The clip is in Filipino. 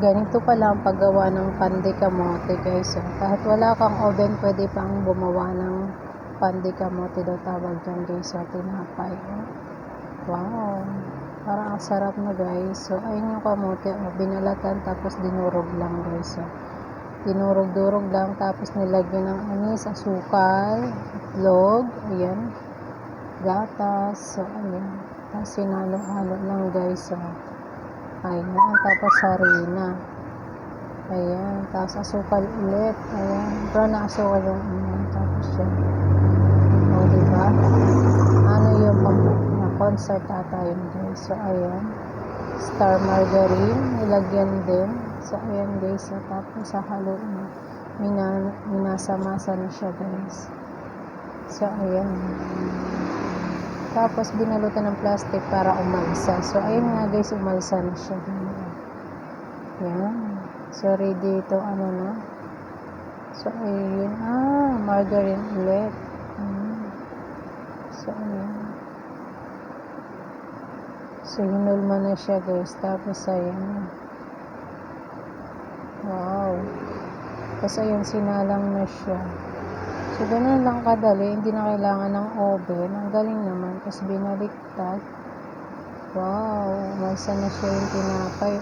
Ganito pala ang paggawa ng pan de kamote guys. Kahit wala kang oven, pwede pang gumawa ng pan de kamote daw tawag dyan guys. Tinapay. Wow. Parang ang sarap na guys. So, ayun yung kamote. Binalatan tapos dinurog lang guys. Dinurog-durog lang tapos nilagyan ng anis, asukal, itlog, ayan, gatas. So, ayan. Tapos sinalo-halo lang guys. Ayan, tapos harina. Ayan, tapos asukal ulit. Ayan, pero na-asukal yung tapos yan. O, diba? Ano yung concert ata yun guys. So, ayan. Star margarine, nilagyan din. So, ayan guys. So, tapos halo na. Minasa-masa na siya guys. So, ayan. Tapos, binalutan ng plastic para umalsa. So, ayun nga guys, umalsa na siya. Yan. So, ready ito, ano na. So, ayun. Margarine ulit. So, ayun. So, hinulma na siya guys. Tapos, ayun. Wow. Tapos, ayun, sinalang na siya. So, ganun lang kadali. Hindi na kailangan ng oven. Ang galing naman. Tapos, binaliktad. Wow. Umalsa na siya yung tinapay.